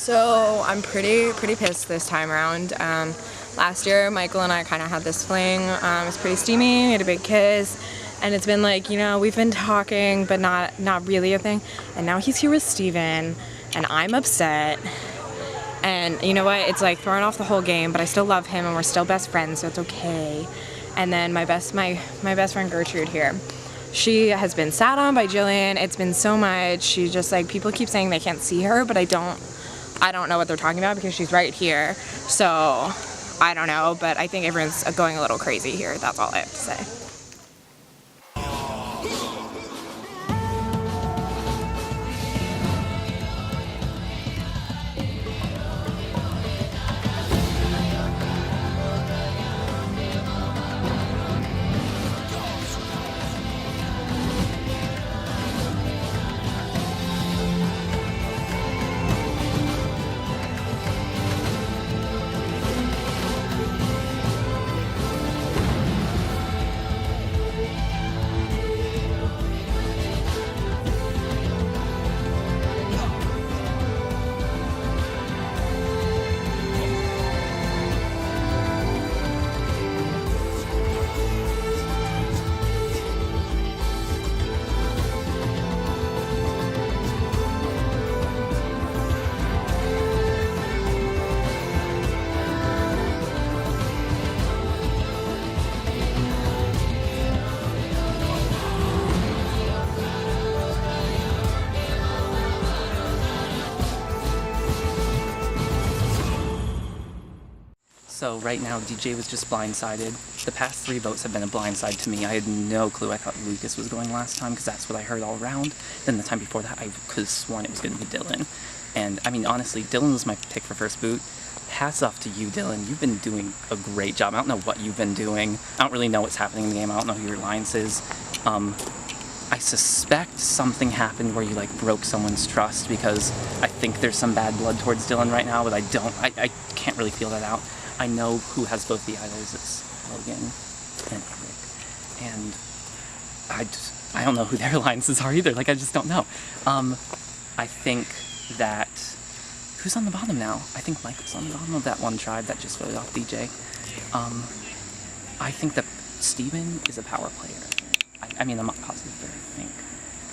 So I'm pretty pissed this time around. Last year, Michael and I kind of had this fling. It was pretty steamy. We had a big kiss, and it's been like, you know, we've been talking, but not really a thing. And now he's here with Steven, and I'm upset. And you know what? It's like throwing off the whole game, but I still love him, and we're still best friends, so it's okay. And then my best friend Gertrude here. She has been sat on by Jillian. It's been so much. She just like, people keep saying they can't see her, but I don't know what they're talking about because she's right here. So I don't know, but I think everyone's going a little crazy here. That's all I have to say. So right now, DJ was just blindsided. The past 3 votes have been a blindside to me. I had no clue. I thought Lucas was going last time because that's what I heard all around. Then the time before that, I could have sworn it was going to be Dylan. And I mean, honestly, Dylan was my pick for first boot. Hats off to you, Dylan. You've been doing a great job. I don't know what you've been doing. I don't really know what's happening in the game. I don't know who your alliance is. I suspect something happened where you like broke someone's trust because I think there's some bad blood towards Dylan right now, but I can't really feel that out. I know who has both the idols. It's Logan and Eric. And I don't know who their alliances are either. Like, I just don't know. I think that, who's on the bottom now? I think Michael's on the bottom of that one tribe that just voted off DJ. I think that Steven is a power player. I mean, I'm not positive, but I think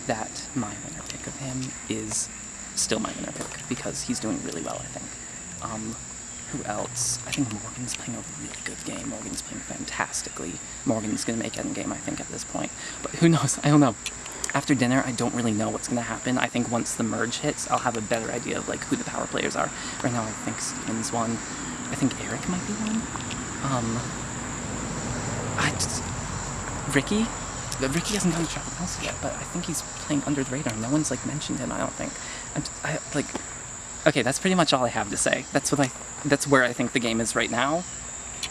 that my winner pick of him is still my winner pick because he's doing really well, I think. Who else? I think Morgan's playing a really good game. Morgan's playing fantastically. Morgan's going to make endgame, I think, at this point. But who knows? I don't know. After dinner, I don't really know what's going to happen. I think once the merge hits, I'll have a better idea of like who the power players are. Right now, I think Steven's one. I think Eric might be one. Ricky? Ricky hasn't gone to Trapper House yet, but I think he's playing under the radar. No one's like mentioned him, I don't think. Okay, that's pretty much all I have to say. That's where I think the game is right now,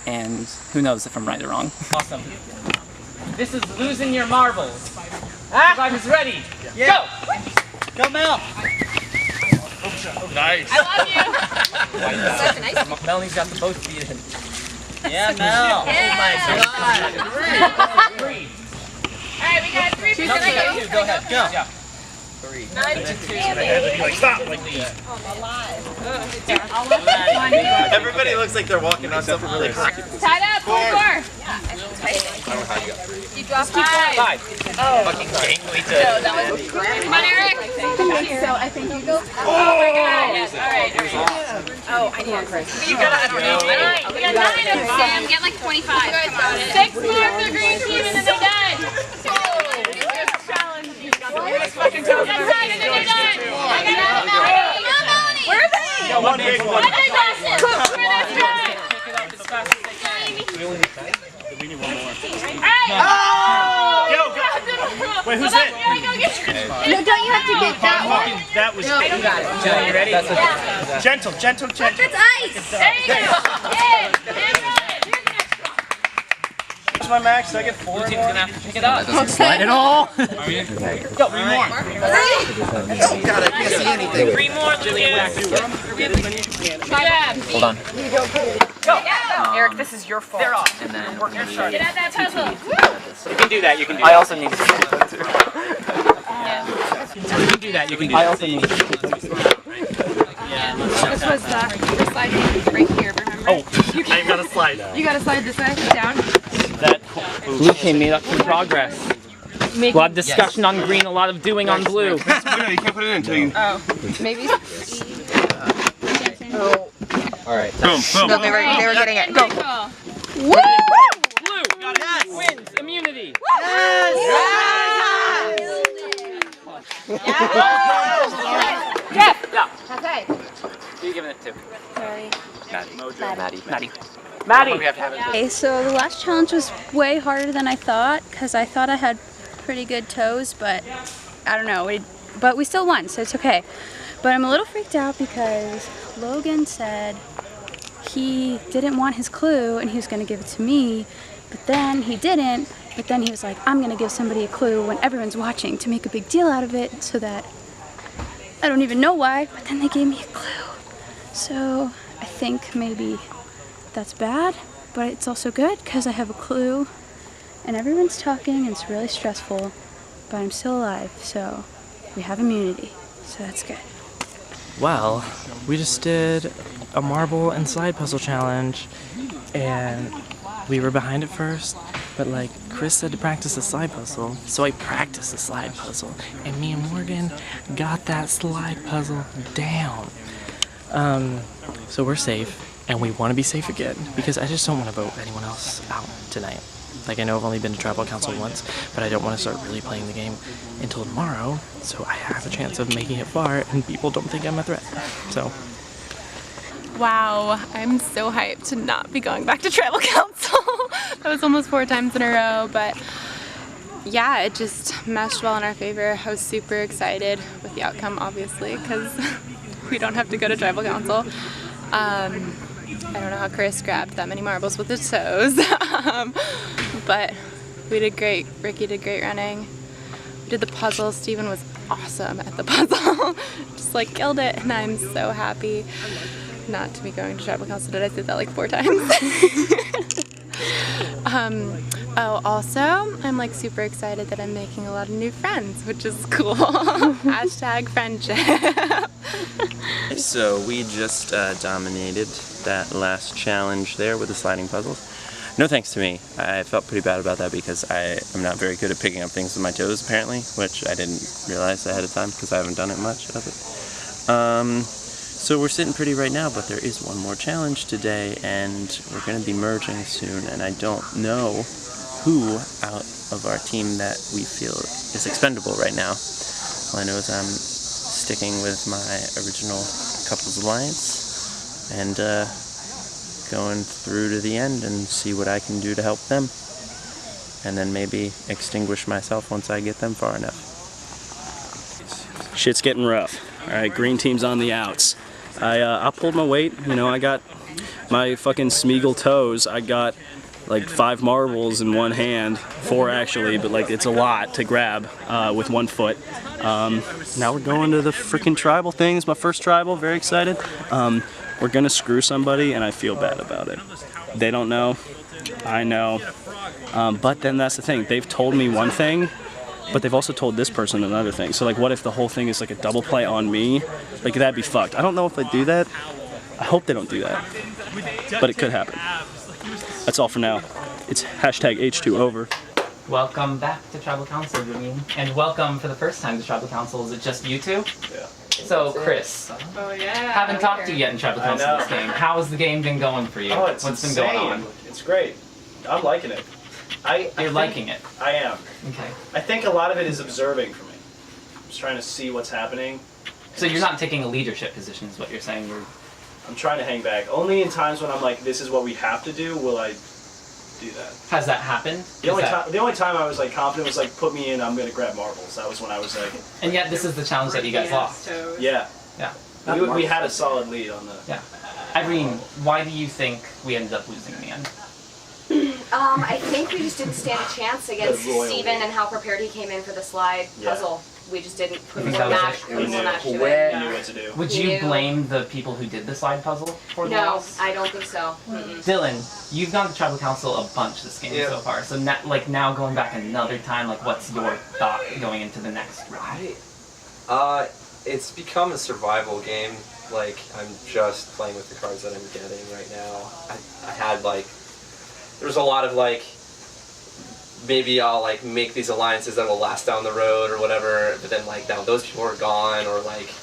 and who knows if I'm right or wrong. Awesome. This is losing your marbles. Survivor's ready. Yeah. Go! Go, Mel! Nice. I love you! Melanie's got the both feet in. Yeah, Mel! Yeah. Oh my God. 3. Alright, we got 3 people. No, 2. Go ahead. Go. Yeah. 3. 9 like, stop, like these. I'm alive. Everybody looks like they're walking on something really hot. Tied up, 4. You dropped 5. Oh. Fucking gangly to. No, that was great. Come on, Eric. So I think you go. Oh my God. Yes. All right. Oh, I need it. You got it. I don't know. We got 9 of them. Sam, get like 25. You guys got it. 6 more for the green team, and then they're done. Fucking toes. That's 9 and then they're done. I got it, Melanie. Come on, Melanie. Where are they? One big one. I think that's it. We're not done. Pick it up as fast as they can. We only need 10? We need one more. Alright. Go, go. Wait, who's it? No, don't you have to get that one? That was. No, you got it. Jill, you ready? Yeah. Gentle, gentle, gentle. That's ice. There you go. What's my max? Did I get 4 Blue or team's more? gonna have to pick it up. Don't slide it all. Go, 3 more. Oh God, I can't see anything. 3 more, Julian. Hold on. Go. Eric, this is your fault. They're off. And then Get at that puzzle. You can do that. You can do that. I also need to see that too. You can do that. You can do that. I also need to see that too. Yeah. This was the sliding right here, remember? Oh, I ain't got to slide. You gotta slide this way, down. That blue made up some progress. A lot of discussion on green, a lot of doing on blue. No, you can't put it in until you. Oh, maybe. Alright. Boom, boom. No, they were getting it. Go. Woo! Blue wins immunity. Jeff! Yeah. Okay. Who are you giving it to? Sorry. Maddie. Okay, so the last challenge was way harder than I thought because I thought I had pretty good toes, but I don't know. But we still won, so it's okay. But I'm a little freaked out because Logan said he didn't want his clue and he was going to give it to me, but then he didn't. But then he was like, I'm going to give somebody a clue when everyone's watching to make a big deal out of it so that I don't even know why, but then they gave me a clue. So I think maybe that's bad, but it's also good because I have a clue and everyone's talking and it's really stressful, but I'm still alive, so we have immunity, so that's good. Well, we just did a marble and slide puzzle challenge and we were behind at first, but like Chris said to practice the slide puzzle, so I practiced the slide puzzle and me and Morgan got that slide puzzle down. So we're safe. And we want to be safe again, because I just don't want to vote anyone else out tonight. Like, I know I've only been to tribal council once, but I don't want to start really playing the game until tomorrow, so I have a chance of making it far, and people don't think I'm a threat. So. Wow, I'm so hyped to not be going back to tribal council. That was almost 4 times in a row, but yeah, it just meshed well in our favor. I was super excited with the outcome, obviously, because we don't have to go to tribal council. I don't know how Chris grabbed that many marbles with his toes, but we did great. Ricky did great running. We did the puzzle. Steven was awesome at the puzzle. Just like killed it, and I'm so happy not to be going to tribal council. Did I say that like 4 times? Oh, also, I'm like super excited that I'm making a lot of new friends, which is cool. Hashtag friendship. So we just dominated that last challenge there with the sliding puzzles. No thanks to me. I felt pretty bad about that because I am not very good at picking up things with my toes apparently, which I didn't realize ahead of time because I haven't done it much of it. So we're sitting pretty right now, but there is one more challenge today and we're going to be merging soon, and I don't know who out of our team that we feel is expendable right now. All I know is I'm sticking with my original couples alliance and going through to the end and see what I can do to help them, and then maybe extinguish myself once I get them far enough. Shit's getting rough. Alright, green team's on the outs. I pulled my weight, you know, I got my fucking Smeagol toes. I got like 5 marbles in one hand, 4 actually, but like it's a lot to grab with 1 foot. Now we're going to the freaking tribal thing. It's my first tribal, very excited. We're gonna screw somebody and I feel bad about it. They don't know, I know, but then that's the thing, they've told me one thing, but they've also told this person another thing. So like what if the whole thing is like a double play on me? Like that'd be fucked. I don't know if they do that. I hope they don't do that, but it could happen. That's all for now. It's hashtag H2 over. Welcome back to Tribal Council, Janine. And welcome for the first time to Tribal Council. Is it just you two? Yeah. So, Chris, haven't talked to you yet in Tribal Council this game. How has the game been going for you? Oh, it's What's insane. been going on? It's great. I'm liking it. You're liking it? I am. Okay. I think a lot of it is observing for me. I'm just trying to see what's happening. So you're not taking a leadership position is what you're saying? I'm trying to hang back. Only in times when I'm like, this is what we have to do, will I do that. Has that happened? The only time I was like confident was like, put me in, I'm gonna grab marbles. That was when I was like. And yet this is the challenge that you guys lost. Yeah. Yeah. We had a solid lead on the. Yeah. Irene, why do you think we ended up losing in the end? I think we just didn't stand a chance against Steven and how prepared he came in for the slide puzzle. We just didn't put more match to it. We knew what to do. Would you blame the people who did the slide puzzle for the loss? No, I don't think so. Dylan, you've gone to Tribal Council a bunch this game so far. So now going back another time, like what's your thought going into the next round? It's become a survival game Like, I'm just playing with the cards that I'm getting right now. I had, like, there's a lot of, like, maybe I'll, like, make these alliances that will last down the road or whatever, but then, like, now those people are gone, or, like,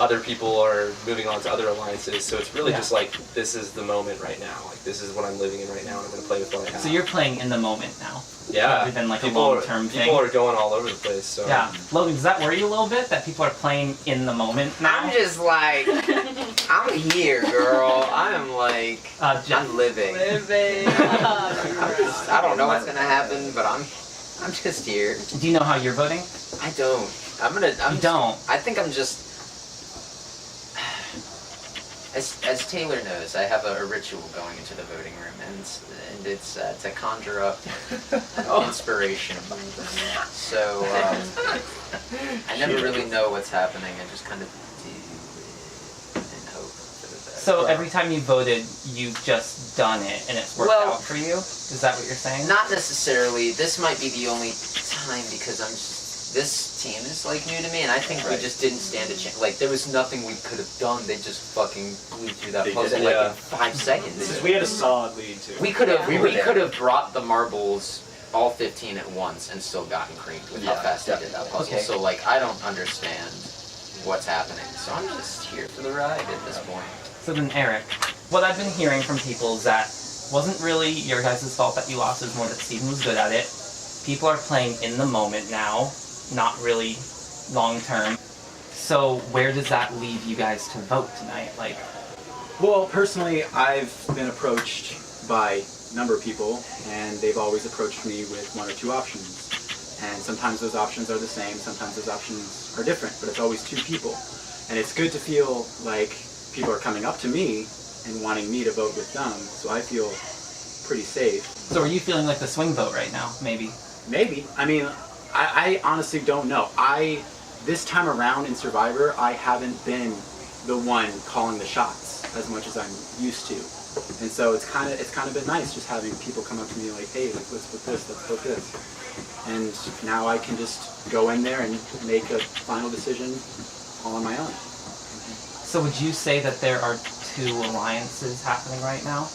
other people are moving on to other alliances, so it's really just, like, this is the moment right now. Like, this is what I'm living in right now, and I'm going to play with what I have. So you're playing in the moment now. Yeah. Rather than, like, people a long-term thing. People are going all over the place, so. Yeah. Logan, does that worry you a little bit, that people are playing in the moment now? I'm just like, I'm here, girl. I'm like, I'm living. I don't know what's gonna happen, but I'm just here. Do you know how you're voting? I don't. You don't? I think I'm just. As Taylor knows, I have a ritual going into the voting room, and it's to conjure up inspiration. So I never really know what's happening. I just kind of do it and hope for the best. So every time you voted, you've just done it, and it's worked out for you? Is that what you're saying? Not necessarily. This might be the only time because this team is like new to me, and I think we just didn't stand a chance. Like, there was nothing we could have done. They just fucking blew through that puzzle like in 5 seconds. We had a solid lead too. We could have brought the marbles all 15 at once and still gotten creamed with how fast they did that puzzle. Okay. So like, I don't understand what's happening. So I'm just here for the ride at this point. So then, Eric, what I've been hearing from people is that wasn't really your guys' fault that you lost. It was more that Steven was good at it. People are playing in the moment now, not really long term. So where does that leave you guys to vote tonight? Like, well, personally, I've been approached by a number of people, and they've always approached me with 1 or 2 options. And sometimes those options are the same, sometimes those options are different, but it's always 2 people. And it's good to feel like people are coming up to me and wanting me to vote with them, so I feel pretty safe. So are you feeling like the swing vote right now, maybe? Maybe. I mean, I honestly don't know. This time around in Survivor, I haven't been the one calling the shots as much as I'm used to. And so it's kind of been nice just having people come up to me like, hey, like, let's put this, let's put this. And now I can just go in there and make a final decision all on my own. So would you say that there are 2 alliances happening right now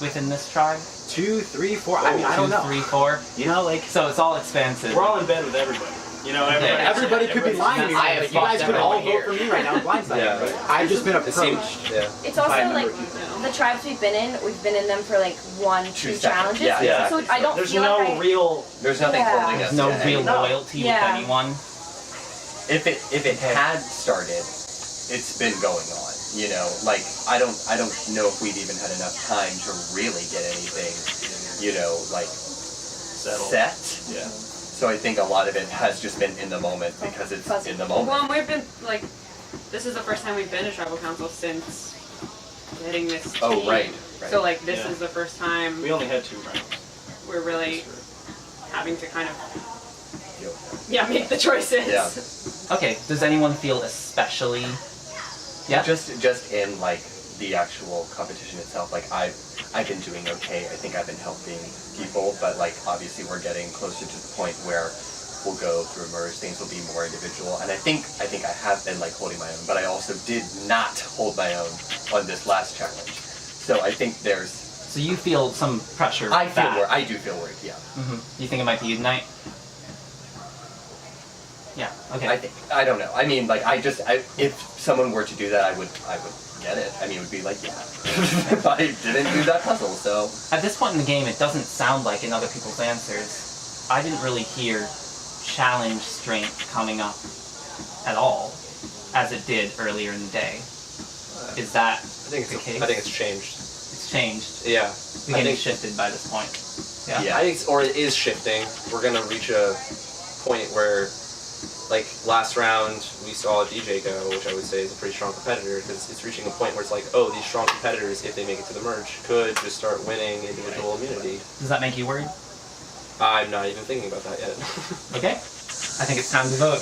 within this tribe? 2, 3, 4. I mean, I don't know. 2, 3, 4. You know, like, so it's all expansive. We're all in bed with everybody. You know, everybody could be lying to me. You guys could all vote for me right now, blindsided. But I've just been approached. It's also like the tribes we've been in them for like 1, 2 challenges. Yeah. So I don't There's feel no like real. There's nothing holding us. There's no real loyalty with anyone. If it had started, it's been going on. You know, like I don't know if we've even had enough time to really get anything, you know, like set. Yeah. So I think a lot of it has just been in the moment because it's in the moment. Well, we've been like, this is the first time we've been to tribal council since getting this team. Oh, right. So like, this is the first time. We only had 2 rounds. We're really having to kind of, make the choices. Yeah. Okay. Does anyone feel especially? Yeah. Just in like the actual competition itself, like I've been doing okay. I think I've been helping people, but like obviously we're getting closer to the point where we'll go through merge, things will be more individual, and I think I have been like holding my own, but I also did not hold my own on this last challenge. So I think there's. So you feel some pressure. I do feel worried. Yeah. You think it might be you tonight? Yeah. Okay. I don't know. I mean, like if someone were to do that, I would get it. I mean, it would be like, yeah, I didn't do that puzzle, so. At this point in the game, it doesn't sound like in other people's answers. I didn't really hear challenge strength coming up at all, as it did earlier in the day. Is that the case? I think it's changed. It's changed. Yeah. The game is shifted by this point. Yeah. I think it is shifting. We're gonna reach a point where, like last round, we saw DJ go, which I would say is a pretty strong competitor, because it's reaching a point where it's like, oh, these strong competitors, if they make it to the merge, could just start winning individual immunity. Does that make you worried? I'm not even thinking about that yet. Okay. I think it's time to vote.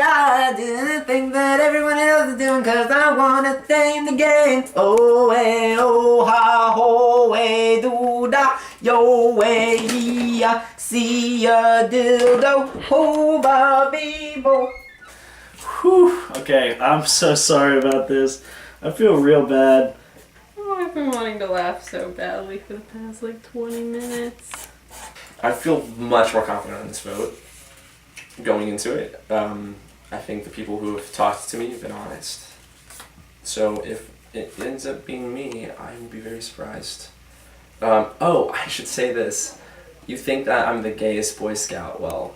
I do the thing that everyone else is doing, cause I wanna tame the game. Oh, hey, oh, ha, ho, hey, do da, yo, way, see a dildo, oh Bobby boy. Whew. Okay, I'm so sorry about this. I feel real bad. Oh, I've been wanting to laugh so badly for the past like 20 minutes. I feel much more confident on this vote going into it. I think the people who have talked to me have been honest. So if it ends up being me, I will be very surprised. Oh, I should say this. You think that I'm the gayest Boy Scout? Well,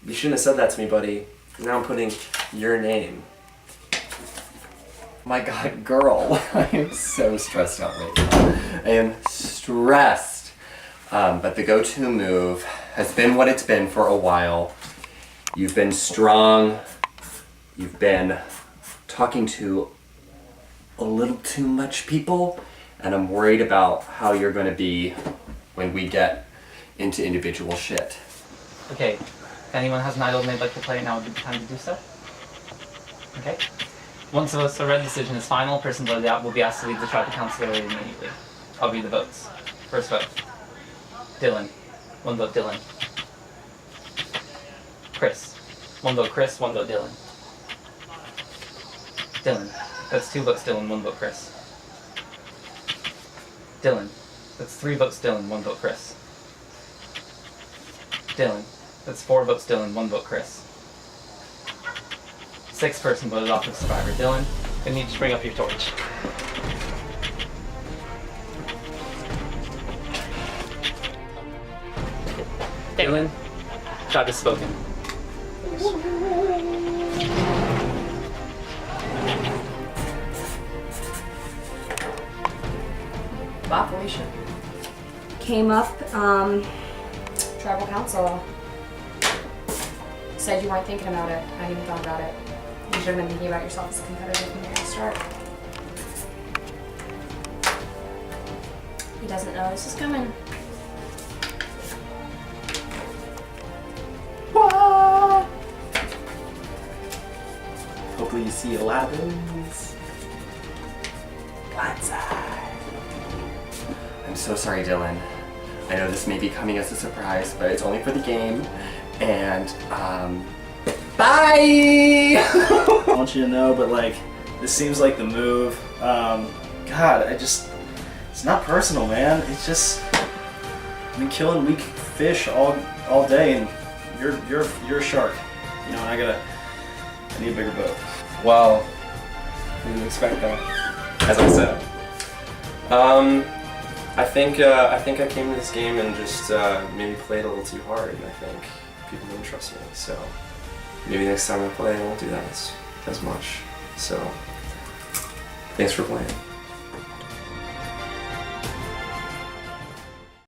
you shouldn't have said that to me, buddy. Now I'm putting your name. My God, girl, I am so stressed out right now. I am stressed. But the go-to move has been what it's been for a while. You've been strong. You've been talking to a little too much people, and I'm worried about how you're going to be when we get into individual shit. Okay, if anyone has an idol they'd like to play, now would be the time to do so. Okay. Once the red decision is final, person voted out will be asked to leave the tribal council area immediately. I'll read the votes. First vote. Dylan. 1 vote Dylan. Chris. 1 vote Chris, 1 vote Dylan. Dylan. That's 2 votes Dylan, 1 vote Chris. Dylan. That's 3 votes Dylan, 1 vote Chris. Dylan. That's 4 votes Dylan, 1 vote Chris. 6th person voted off of Survivor. Dylan, I need you to bring up your torch. Dylan, tribe has spoken. Bob, Felicia. Came up, tribal council. Said you weren't thinking about it. I hadn't even thought about it. You should have been thinking about yourself as a competitor from the very start. He doesn't know this is coming. What? Hopefully you see a lot of those. Blindside. I'm so sorry, Dylan. I know this may be coming as a surprise, but it's only for the game. And, bye! I want you to know, but like, this seems like the move. God, it's not personal, man. It's just, I've been killing weak fish all day, and you're a shark. You know, and I need a bigger boat. Well, I didn't expect that. As I said. I think I came to this game and just maybe played a little too hard, and I think people didn't trust me. So maybe next time I play, I won't do that as much. So thanks for playing.